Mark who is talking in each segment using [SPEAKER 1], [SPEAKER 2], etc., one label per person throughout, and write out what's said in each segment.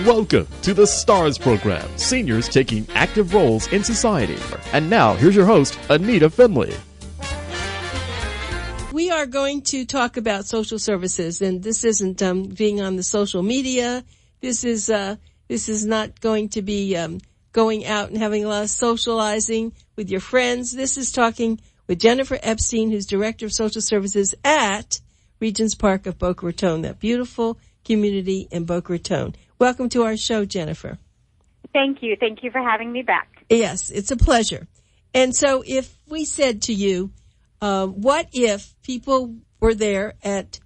[SPEAKER 1] Welcome to the STARS program, seniors taking active roles in society. And now, here's your host, ANITA FINLEY.
[SPEAKER 2] We are going to talk about social services, and this isn't being on the social media. This is not going to be going out and having a lot of socializing with your friends. This is talking with Jennifer Epstein, who's Director of Social Services at Regents Park of Boca Raton, that beautiful community in Boca Raton. Welcome to our show, Jennifer.
[SPEAKER 3] Thank you. Thank you for having me back.
[SPEAKER 2] Yes, it's a pleasure. And so if we said to you, what if people were there at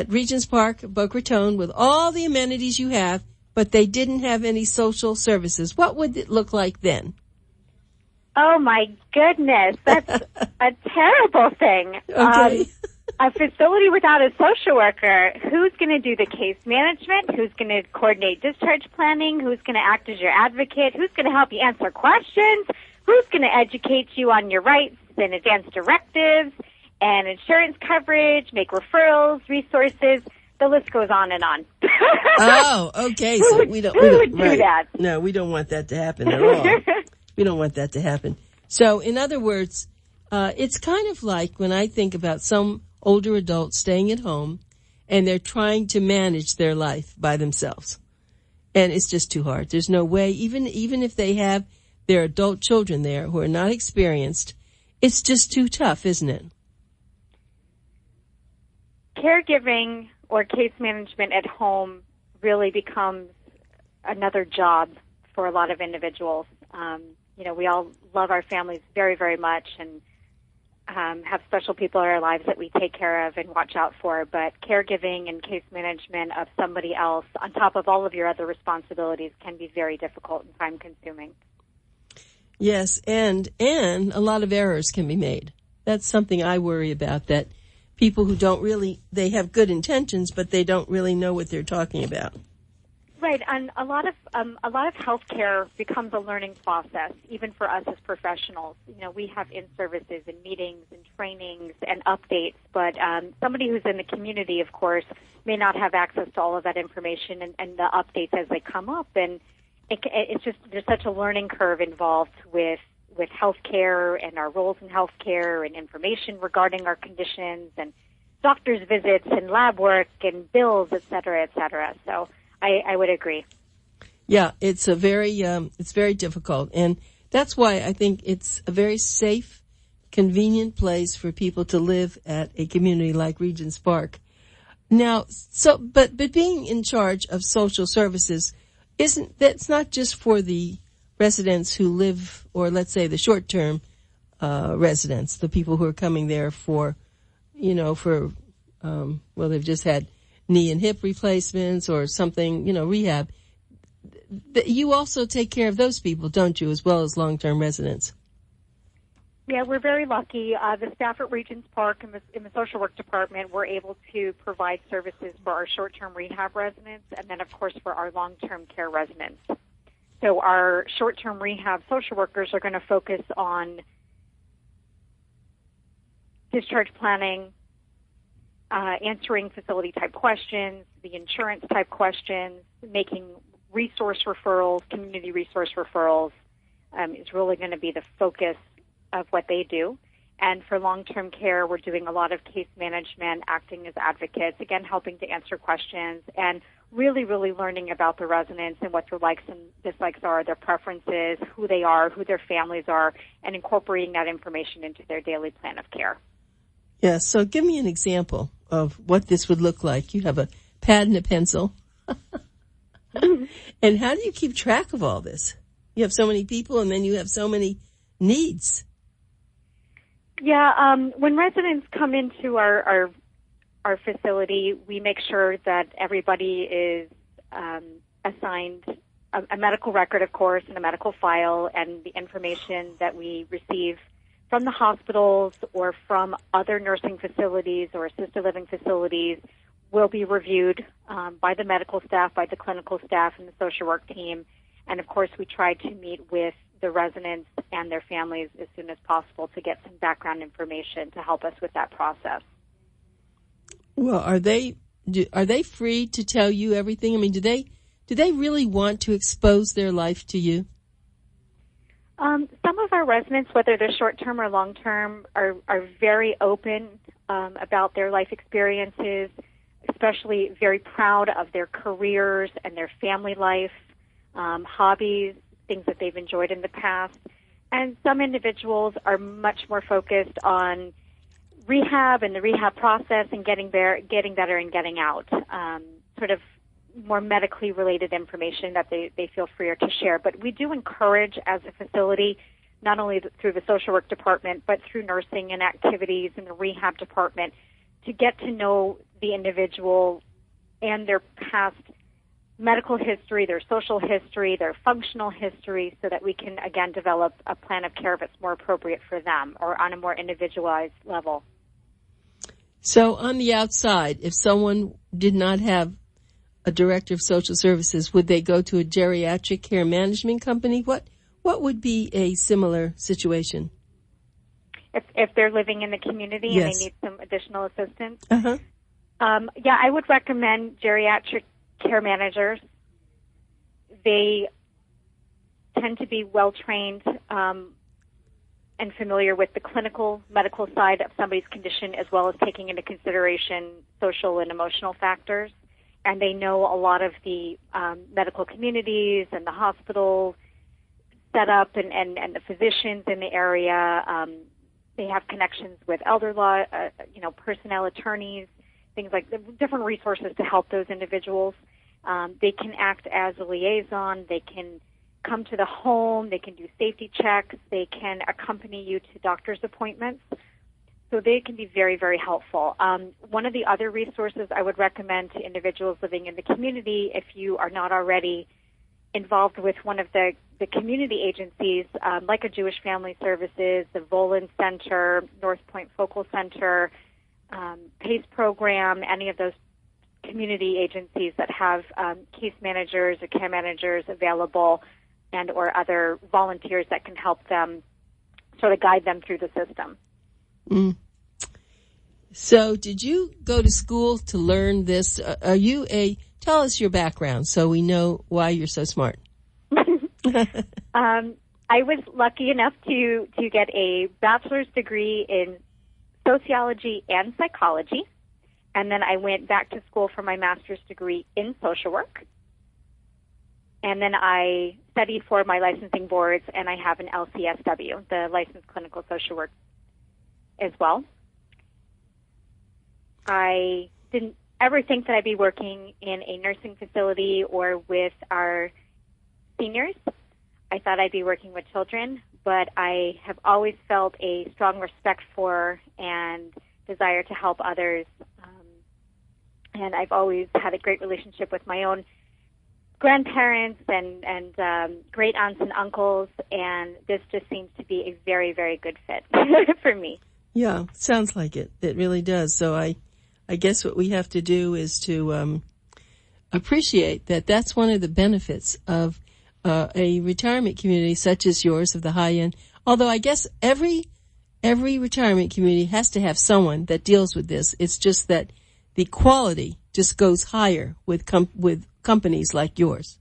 [SPEAKER 2] Regents Park, Boca Raton, with all the amenities you have, but they didn't have any social services? What would it look like then?
[SPEAKER 3] Oh, my goodness. That's a terrible thing.
[SPEAKER 2] Okay.
[SPEAKER 3] A facility without a social worker, who's going to do the case management? Who's going to coordinate discharge planning? Who's going to act as your advocate? Who's going to help you answer questions? Who's going to educate you on your rights and advance directives and insurance coverage, make referrals, resources? The list goes on and on.
[SPEAKER 2] Oh, okay. So we don't
[SPEAKER 3] do that?
[SPEAKER 2] No, we don't want that to happen at all. We don't want that to happen. So, in other words, it's kind of like when I think about some older adults staying at home and they're trying to manage their life by themselves. And it's just too hard. There's no way, even if they have their adult children there who are not experienced, it's just too tough, isn't it?
[SPEAKER 3] Caregiving or case management at home really becomes another job for a lot of individuals. We all love our families very, very much and have special people in our lives that we take care of and watch out for, but caregiving and case management of somebody else on top of all of your other responsibilities can be very difficult and time-consuming.
[SPEAKER 2] Yes, and a lot of errors can be made. That's something I worry about, that people who they have good intentions, but they don't really know what they're talking about.
[SPEAKER 3] Right, and a lot of healthcare becomes a learning process, even for us as professionals. We have in-services and meetings and trainings and updates, but somebody who's in the community, of course, may not have access to all of that information and the updates as they come up. And it's just, there's such a learning curve involved with healthcare and our roles in healthcare and information regarding our conditions and doctor's visits and lab work and bills, et cetera, et cetera. So I would agree.
[SPEAKER 2] Yeah, it's very difficult. And that's why I think it's a very safe, convenient place for people to live at a community like Regents Park. Now, but being in charge of social services that's not just for the residents who live, or let's say the short-term residents, the people who are coming there for they've just had knee and hip replacements or something, rehab. You also take care of those people, don't you, as well as long-term residents?
[SPEAKER 3] Yeah, we're very lucky. The staff at Regents Park in the social work department were able to provide services for our short-term rehab residents and then, of course, for our long-term care residents. So our short-term rehab social workers are going to focus on discharge planning, answering facility-type questions, the insurance-type questions, making resource referrals, community resource referrals is really going to be the focus of what they do. And for long-term care, we're doing a lot of case management, acting as advocates, again, helping to answer questions, and really, really learning about the residents and what their likes and dislikes are, their preferences, who they are, who their families are, and incorporating that information into their daily plan of care.
[SPEAKER 2] Yeah, so give me an example of what this would look like. You have a pad and a pencil. And how do you keep track of all this? You have so many people, and then you have so many needs.
[SPEAKER 3] Yeah, when residents come into our facility, we make sure that everybody is assigned a medical record, of course, and a medical file, and the information that we receive from the hospitals or from other nursing facilities or assisted living facilities will be reviewed by the medical staff, by the clinical staff, and the social work team. And, of course, we try to meet with the residents and their families as soon as possible to get some background information to help us with that process. Well,
[SPEAKER 2] are they free to tell you everything? I mean, do do they really want to expose their life to you?
[SPEAKER 3] Some of our residents, whether they're short-term or long-term, are very open about their life experiences, especially very proud of their careers and their family life, hobbies, things that they've enjoyed in the past. And some individuals are much more focused on rehab and the rehab process and getting better and getting out, sort of more medically related information that they feel freer to share. But we do encourage as a facility, not only through the social work department, but through nursing and activities in the rehab department, to get to know the individual and their past medical history, their social history, their functional history, so that we can, again, develop a plan of care that's more appropriate for them or on a more individualized level.
[SPEAKER 2] So on the outside, if someone did not have a director of social services, would they go to a geriatric care management company? What would be a similar situation?
[SPEAKER 3] If they're living in the community
[SPEAKER 2] Yes.
[SPEAKER 3] and they need some additional assistance?
[SPEAKER 2] Uh-huh.
[SPEAKER 3] Yeah, I would recommend geriatric care managers. They tend to be well-trained and familiar with the clinical medical side of somebody's condition, as well as taking into consideration social and emotional factors. And they know a lot of the medical communities and the hospital setup and the physicians in the area. They have connections with elder law, personnel attorneys, things like different resources to help those individuals. They can act as a liaison. They can come to the home. They can do safety checks. They can accompany you to doctor's appointments. So they can be very, very helpful. One of the other resources I would recommend to individuals living in the community, if you are not already involved with one of the community agencies, like a Jewish Family Services, the Volin Center, North Point Focal Center, PACE program, any of those community agencies that have case managers or care managers available, and or other volunteers that can help them sort of guide them through the system.
[SPEAKER 2] Mm. So did you go to school to learn this? Tell us your background so we know why you're so smart.
[SPEAKER 3] I was lucky enough to get a bachelor's degree in sociology and psychology, and then I went back to school for my master's degree in social work. And then I studied for my licensing boards, and I have an LCSW, the Licensed Clinical Social Work, as well. I didn't ever think that I'd be working in a nursing facility or with our seniors. I thought I'd be working with children, but I have always felt a strong respect for and desire to help others. And I've always had a great relationship with my own grandparents and great aunts and uncles, and this just seems to be a very, very good fit for me.
[SPEAKER 2] Yeah, sounds like it. It really does. So I guess what we have to do is to appreciate that that's one of the benefits of a retirement community such as yours of the high end. Although I guess every retirement community has to have someone that deals with this. It's just that the quality just goes higher with companies like yours.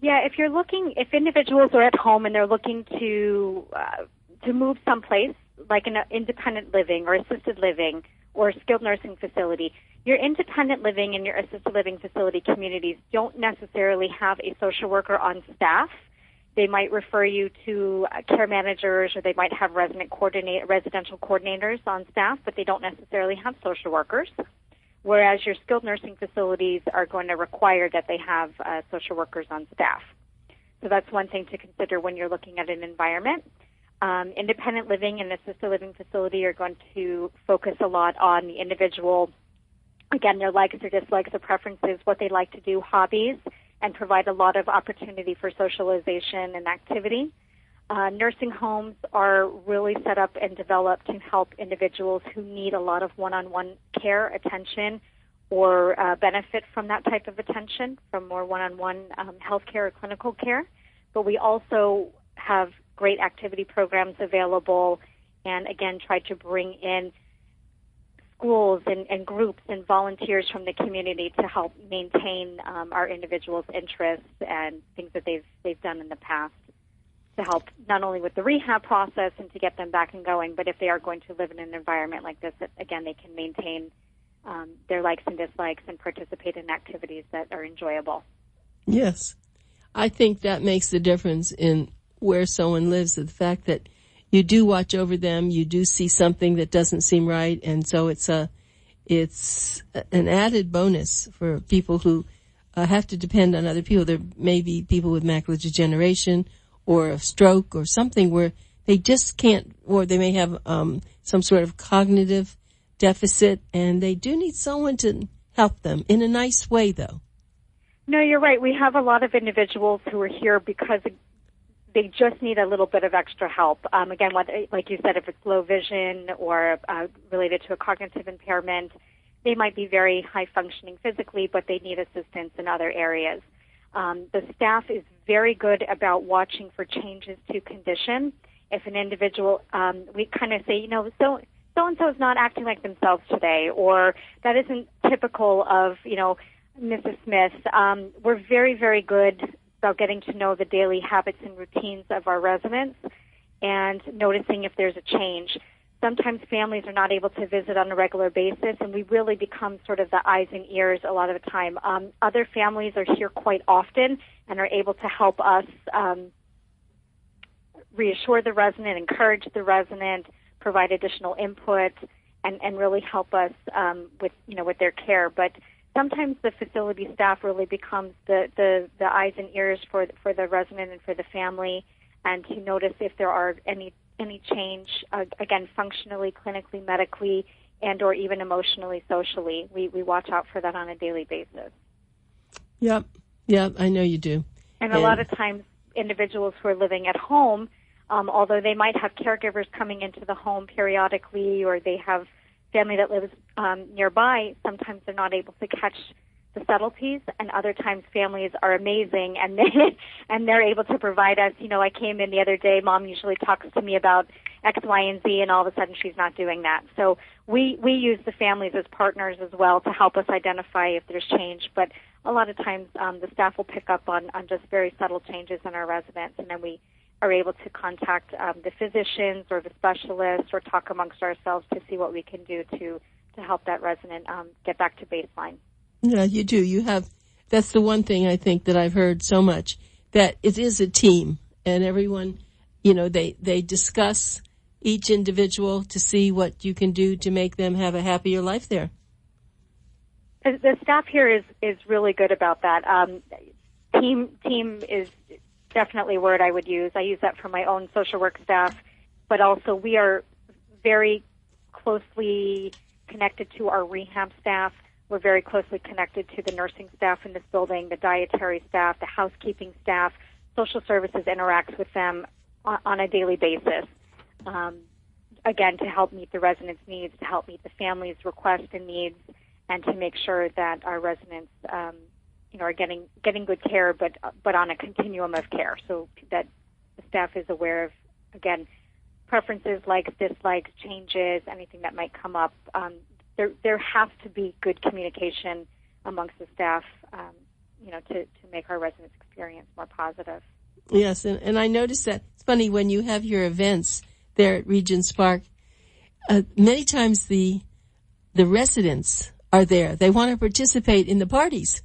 [SPEAKER 3] Yeah, if individuals are at home and they're looking to move someplace, like an independent living or assisted living or skilled nursing facility, your independent living and your assisted living facility communities don't necessarily have a social worker on staff. They might refer you to care managers, or they might have residential coordinators on staff, but they don't necessarily have social workers. Whereas your skilled nursing facilities are going to require that they have social workers on staff. So that's one thing to consider when you're looking at an environment. Independent living and assisted living facility are going to focus a lot on the individual, again, their likes or dislikes or preferences, what they like to do, hobbies, and provide a lot of opportunity for socialization and activity. Nursing homes are really set up and developed to help individuals who need a lot of one-on-one care, attention, or benefit from that type of attention, from more one-on-one health care or clinical care. But we also have great activity programs available, and again, try to bring in schools and groups and volunteers from the community to help maintain our individuals' interests and things that they've done in the past to help not only with the rehab process and to get them back and going, but if they are going to live in an environment like this, that, again, they can maintain their likes and dislikes and participate in activities that are enjoyable.
[SPEAKER 2] Yes. I think that makes the difference in where someone lives, the fact that you do watch over them, you do see something that doesn't seem right, and so it's an added bonus for people who have to depend on other people. There may be people with macular degeneration or a stroke or something where they just can't, or they may have some sort of cognitive deficit, and they do need someone to help them in a nice way, though.
[SPEAKER 3] No, you're right. We have a lot of individuals who are here because they just need a little bit of extra help. Again, like you said, if it's low vision or related to a cognitive impairment, they might be very high functioning physically, but they need assistance in other areas. The staff is very good about watching for changes to condition. If an individual, we kind of say, so-and-so is not acting like themselves today, or that isn't typical of, Mrs. Smith. We're very, very good about getting to know the daily habits and routines of our residents and noticing if there's a change. Sometimes families are not able to visit on a regular basis, and we really become sort of the eyes and ears a lot of the time. Other families are here quite often and are able to help us reassure the resident, encourage the resident, provide additional input, and really help us with their care. But sometimes the facility staff really becomes the eyes and ears for the resident and for the family, and to notice if there are any change, again, functionally, clinically, medically, and or even emotionally, socially. We watch out for that on a daily basis.
[SPEAKER 2] Yep, I know you do.
[SPEAKER 3] And a lot of times individuals who are living at home, although they might have caregivers coming into the home periodically, or they have family that lives nearby, sometimes they're not able to catch the subtleties, and other times families are amazing and they're able to provide us. I came in the other day, Mom usually talks to me about X, Y, and Z, and all of a sudden she's not doing that. So we use the families as partners as well to help us identify if there's change, but a lot of times the staff will pick up on just very subtle changes in our residents, and then we are able to contact the physicians or the specialists or talk amongst ourselves to see what we can do to help that resident get back to baseline.
[SPEAKER 2] Yeah, you do. That's the one thing I think that I've heard so much, that it is a team, and everyone, they discuss each individual to see what you can do to make them have a happier life there.
[SPEAKER 3] The staff here is really good about that. Team is definitely a word I would use. I use that for my own social work staff, but also we are very closely connected to our rehab staff. We're very closely connected to the nursing staff in this building, the dietary staff, the housekeeping staff. Social services interacts with them on a daily basis, again, to help meet the residents' needs, to help meet the family's requests and needs, and to make sure that our residents are getting good care, but on a continuum of care, so that the staff is aware of, again, preferences, likes, dislikes, changes, anything that might come up. There has to be good communication amongst the staff, to make our residents' experience more positive.
[SPEAKER 2] Yes, and I noticed that it's funny when you have your events there at Regents Park. Many times the residents are there. They want to participate in the parties.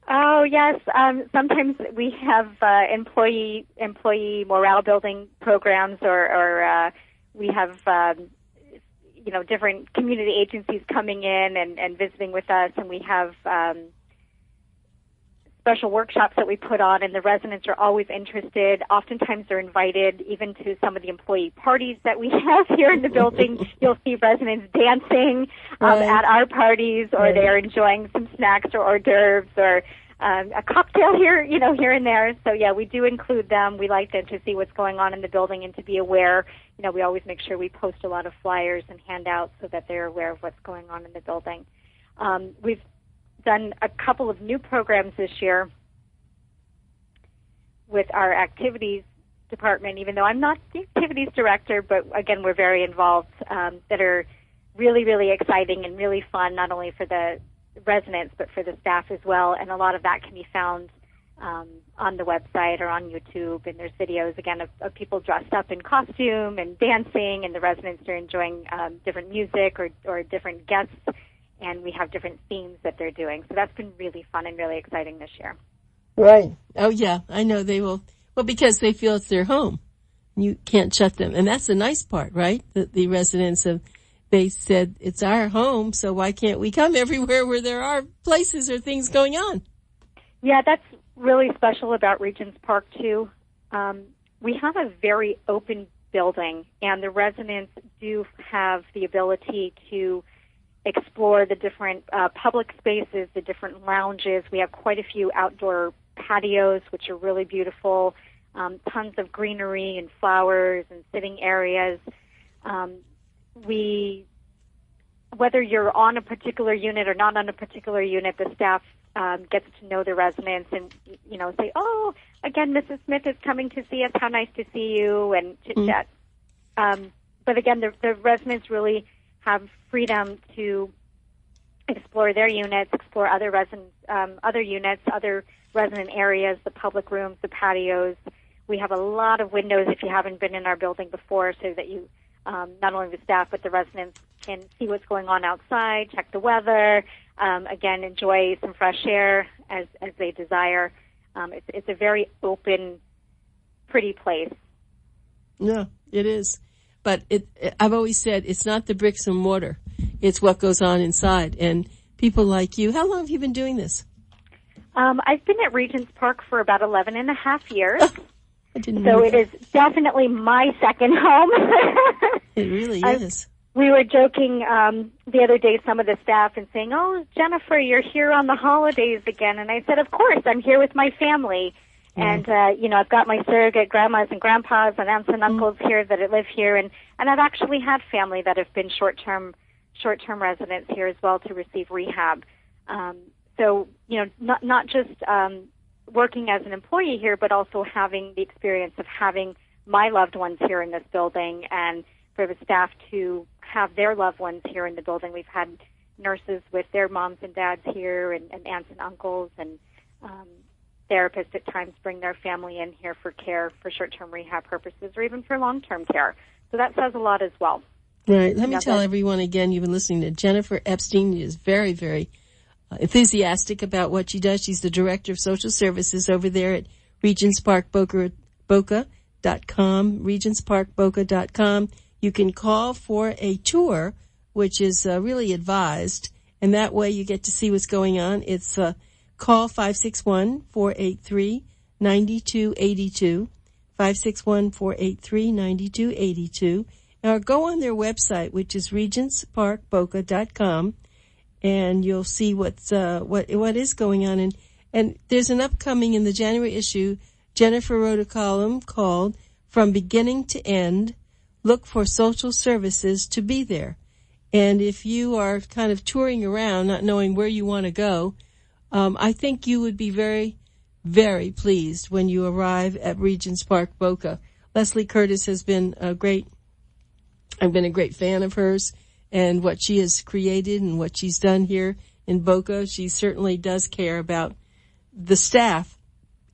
[SPEAKER 3] Oh yes, sometimes we have employee morale building programs, or we have different community agencies coming in and visiting with us, and we have special workshops that we put on, and the residents are always interested. Oftentimes they're invited even to some of the employee parties that we have here in the building. You'll see residents dancing at our parties, or they are enjoying some snacks or hors d'oeuvres or a cocktail here and there. So yeah, we do include them. We like them to see what's going on in the building and to be aware. We always make sure we post a lot of flyers and handouts so that they're aware of what's going on in the building. We've done a couple of new programs this year with our activities department, even though I'm not the activities director, but again, we're very involved, that are really, really exciting and really fun, not only for the residents but for the staff as well. And a lot of that can be found on the website or on YouTube. And there's videos, again, of people dressed up in costume and dancing, and the residents are enjoying different music or different guests. And we have different themes that they're doing. So that's been really fun and really exciting this year.
[SPEAKER 2] Right. Oh, yeah. I know they will. Well, because they feel it's their home. You can't shut them. And that's the nice part, right? The residents they said, it's our home, so why can't we come everywhere where there are places or things going on?
[SPEAKER 3] Yeah, that's really special about Regents Park, too. We have a very open building, and the residents do have the ability to explore the different public spaces, the different lounges. We have quite a few outdoor patios, which are really beautiful, tons of greenery and flowers and sitting areas. Whether you're on a particular unit or not on a particular unit, the staff gets to know the residents and, say, oh, again, Mrs. Smith is coming to see us. How nice to see you, and chit-chat. But again, the residents really have freedom to explore their units, explore other units, other resident areas, the public rooms, the patios. We have a lot of windows if you haven't been in our building before, so that you, not only the staff, but the residents can see what's going on outside, check the weather, again, enjoy some fresh air as they desire. It's a very open, pretty place.
[SPEAKER 2] Yeah, it is. But I've always said it's not the bricks and mortar. It's what goes on inside. And people like you, how long have you been doing this?
[SPEAKER 3] I've been at Regents Park for about 11 and a half years.
[SPEAKER 2] I didn't know
[SPEAKER 3] that. It is definitely my second home.
[SPEAKER 2] It really is.
[SPEAKER 3] We were joking the other day, some of the staff, and saying, oh, Jennifer, you're here on the holidays again. And I said, of course, I'm here with my family. And, I've got my surrogate grandmas and grandpas and aunts and uncles here that live here. And I've actually had family that have been short-term residents here as well to receive rehab. So, not just working as an employee here, but also having the experience of having my loved ones here in this building, and for the staff to have their loved ones here in the building. We've had nurses with their moms and dads here, and aunts and uncles, and therapists at times bring their family in here for care, for short-term rehab purposes, or even for long-term care. So that says a lot as well.
[SPEAKER 2] Right. Let me tell everyone again, you've been listening to Jennifer Epstein. She is very, very enthusiastic about what she does. She's the Director of Social Services over there at Regents Park Boca.com, regentsparkboca.com. You can call for a tour, which is really advised, and that way you get to see what's going on. It's call 561-483-9282, 561-483-9282, or go on their website, which is regentsparkboca.com, and you'll see what is going on. And there's an upcoming in the January issue. Jennifer wrote a column called "From Beginning to End, Look for Social Services to Be There." And if you are kind of touring around, not knowing where you want to go, I think you would be very, very pleased when you arrive at Regents Park Boca. Leslie Curtis has been I've been a great fan of hers and what she has created and what she's done here in Boca. She certainly does care about the staff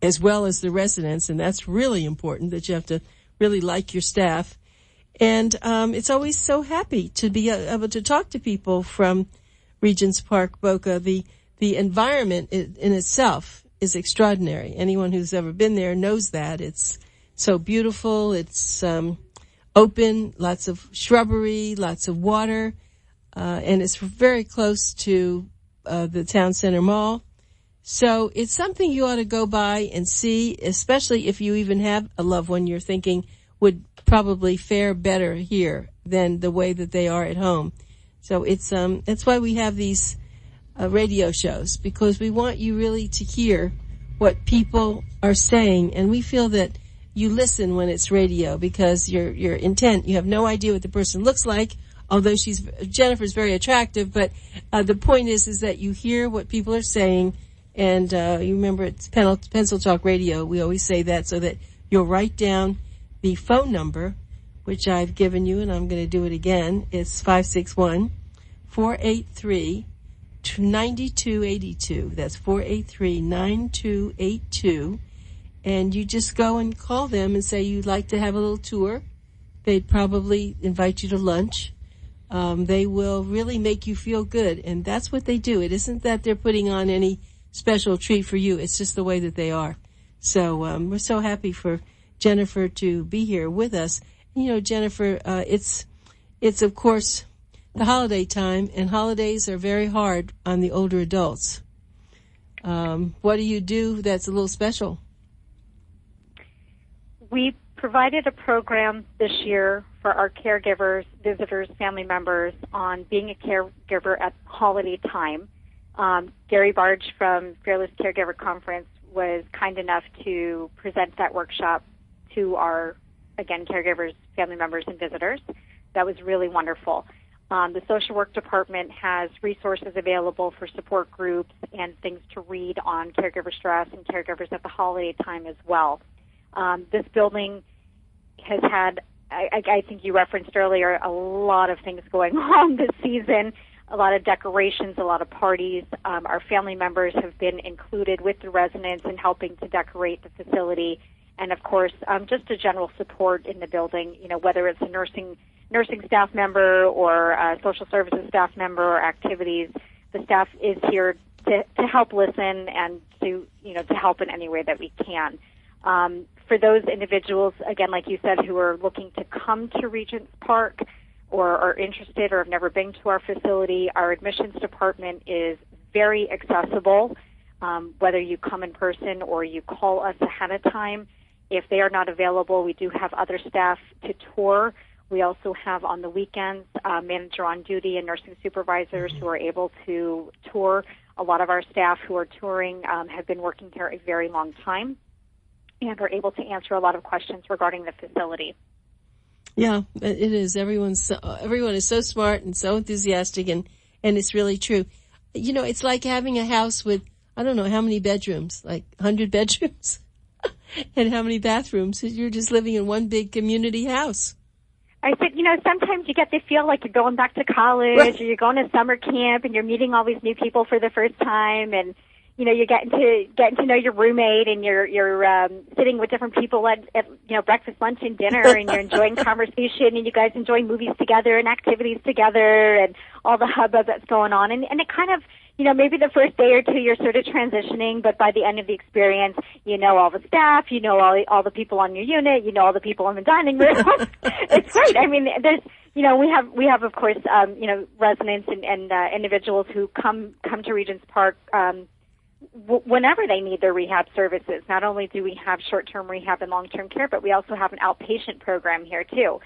[SPEAKER 2] as well as the residents, and that's really important, that you have to really like your staff. And it's always so happy to be able to talk to people from Regents Park Boca. The environment in itself is extraordinary. Anyone who's ever been there knows that. It's so beautiful. It's open, lots of shrubbery, lots of water, and it's very close to the town center mall. So it's something you ought to go by and see, especially if you even have a loved one you're thinking would probably fare better here than the way that they are at home. So that's why we have these radio shows, because we want you really to hear what people are saying, and we feel that you listen when it's radio because your intent, you have no idea what the person looks like, although Jennifer's very attractive, but the point is that you hear what people are saying, and you remember it's Pencil Talk Radio, we always say that, so that you'll write down the phone number, which I've given you, and I'm going to do it again. It's 561 483-9282. That's 483-9282. And you just go and call them and say you'd like to have a little tour. They'd probably invite you to lunch. They will really make you feel good. And that's what they do. It isn't that they're putting on any special treat for you. It's just the way that they are. So we're so happy for Jennifer to be here with us. You know, Jennifer, it's of course the holiday time, and holidays are very hard on the older adults. What do you do that's a little special?
[SPEAKER 3] We provided a program this year for our caregivers, visitors, family members on being a caregiver at holiday time. Gary Barge from Fearless Caregiver Conference was kind enough to present that workshop to our, again, caregivers, family members, and visitors. That was really wonderful. The social work department has resources available for support groups and things to read on caregiver stress and caregivers at the holiday time as well. This building has had, I think you referenced earlier, a lot of things going on this season, a lot of decorations, a lot of parties. Our family members have been included with the residents in helping to decorate the facility. And, of course, just a general support in the building, you know, whether it's a nursing staff member or a social services staff member or activities. The staff is here to help listen and to help in any way that we can. For those individuals, again, like you said, who are looking to come to Regents Park or are interested or have never been to our facility, our admissions department is very accessible, whether you come in person or you call us ahead of time. If they are not available, we do have other staff to tour. We also have on the weekends manager on duty and nursing supervisors who are able to tour. A lot of our staff who are touring have been working here a very long time and are able to answer a lot of questions regarding the facility.
[SPEAKER 2] Yeah, it is. Everyone is so smart and so enthusiastic, and it's really true. You know, it's like having a house with, I don't know how many bedrooms, like 100 bedrooms, and how many bathrooms. You're just living in one big community house.
[SPEAKER 3] I said, you know, sometimes you get to feel like you're going back to college, right, or you're going to summer camp, and you're meeting all these new people for the first time, and you know, you're getting to know your roommate, and you're sitting with different people at breakfast, lunch, and dinner, and you're enjoying conversation, and you guys enjoy movies together and activities together, and all the hubbub that's going on, and it kind of, you know, maybe the first day or two you're sort of transitioning, but by the end of the experience, you know all the staff, you know all the people on your unit, you know all the people in the dining room. It's great. I mean, there's, you know, we have of course, residents and individuals who come to Regents Park whenever they need their rehab services. Not only do we have short-term rehab and long-term care, but we also have an outpatient program here too.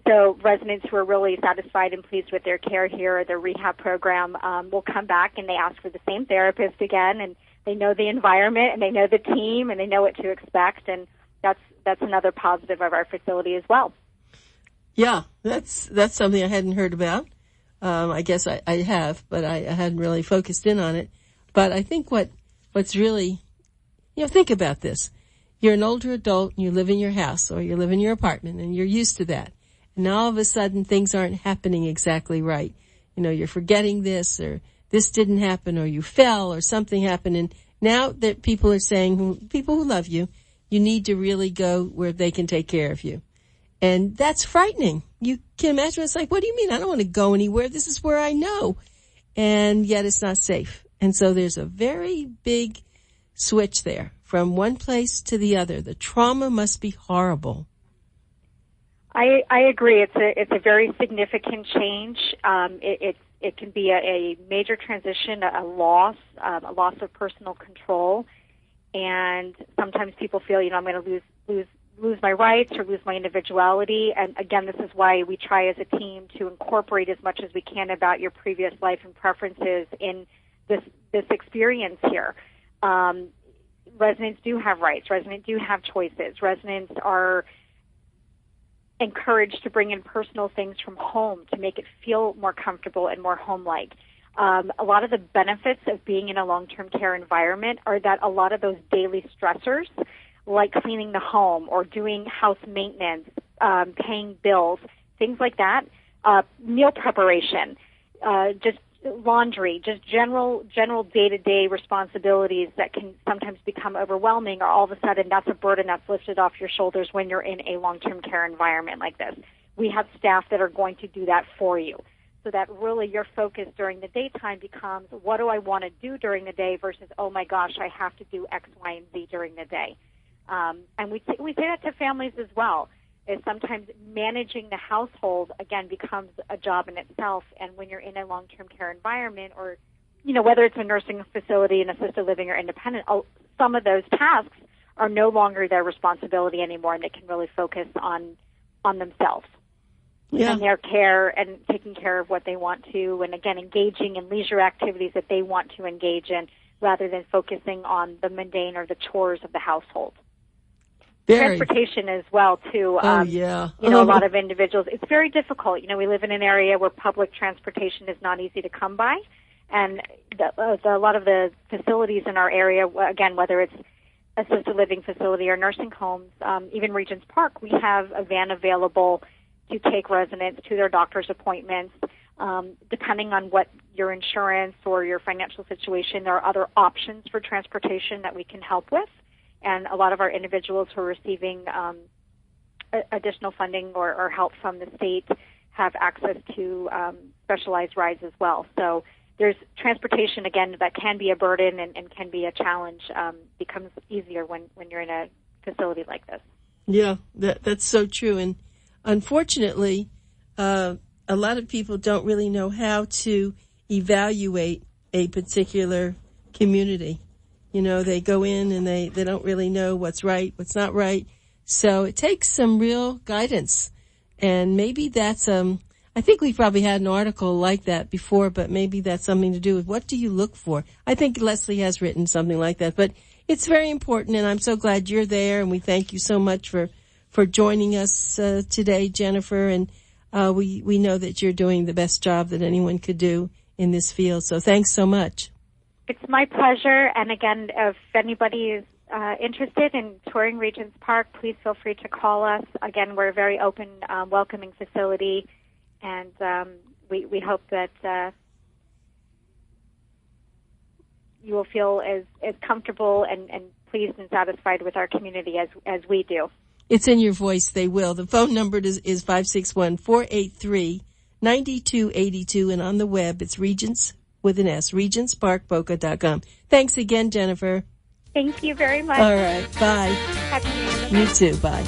[SPEAKER 3] So residents who are really satisfied and pleased with their care here, their rehab program, will come back and they ask for the same therapist again, and they know the environment and they know the team and they know what to expect, and that's another positive of our facility as well. Yeah, that's something I hadn't heard about. I guess I have, but I hadn't really focused in on it. But I think what's really, you know, think about this. You're an older adult and you live in your house or you live in your apartment and you're used to that. And all of a sudden things aren't happening exactly right. You know, you're forgetting this, or this didn't happen, or you fell, or something happened. And now that people are saying, people who love you, you need to really go where they can take care of you. And that's frightening. You can imagine, it's like, what do you mean? I don't want to go anywhere. This is where I know. And yet it's not safe. And so there's a very big switch there from one place to the other. The trauma must be horrible. I agree. It's a very significant change. It can be a major transition, a loss of personal control, and sometimes people feel, you know, I'm going to lose my rights or lose my individuality. And again, this is why we try as a team to incorporate as much as we can about your previous life and preferences in this experience here. Residents do have rights. Residents do have choices. Residents are encouraged to bring in personal things from home to make it feel more comfortable and more home-like. A lot of the benefits of being in a long-term care environment are that a lot of those daily stressors, like cleaning the home or doing house maintenance, paying bills, things like that, meal preparation, just laundry, just general day-to-day responsibilities that can sometimes become overwhelming, or all of a sudden that's a burden that's lifted off your shoulders when you're in a long-term care environment like this. We have staff that are going to do that for you, so that really your focus during the daytime becomes, what do I want to do during the day versus, oh my gosh, I have to do X, Y, and Z during the day. And we say that to families as well, is sometimes managing the household, again, becomes a job in itself. And when you're in a long-term care environment, or, whether it's a nursing facility, an assisted living, or independent, some of those tasks are no longer their responsibility anymore, and they can really focus on themselves. Yeah. And their care and taking care of what they want to, and again, engaging in leisure activities that they want to engage in, rather than focusing on the mundane or the chores of the household. Transportation as well, too.
[SPEAKER 2] Oh, yeah.
[SPEAKER 3] A lot of individuals, it's very difficult. We live in an area where public transportation is not easy to come by. And a lot of the facilities in our area, again, whether it's assisted living facility or nursing homes, even Regents Park, we have a van available to take residents to their doctor's appointments. Depending on what your insurance or your financial situation, there are other options for transportation that we can help with. And a lot of our individuals who are receiving additional funding or help from the state have access to specialized rides as well. So there's transportation, again, that can be a burden and can be a challenge, becomes easier when you're in a facility like this.
[SPEAKER 2] Yeah, that's so true. And unfortunately, a lot of people don't really know how to evaluate a particular community. They go in and they don't really know what's right, what's not right. So it takes some real guidance. And maybe that's, I think we've probably had an article like that before, but maybe that's something to do with what do you look for? I think Leslie has written something like that, but it's very important, and I'm so glad you're there, and we thank you so much for joining us today, Jennifer, and we know that you're doing the best job that anyone could do in this field. So thanks so much.
[SPEAKER 3] It's my pleasure, and again, if anybody is interested in touring Regents Park, please feel free to call us. Again, we're a very open, welcoming facility, and we hope that you will feel as comfortable and pleased and satisfied with our community as we do.
[SPEAKER 2] It's in your voice, they will. The phone number is 561-483-9282, and on the web, it's Regents with an S, regentsparkboca.com. Thanks again, Jennifer.
[SPEAKER 3] Thank you very much.
[SPEAKER 2] All right, bye.
[SPEAKER 3] Happy New Year.
[SPEAKER 2] You too, bye.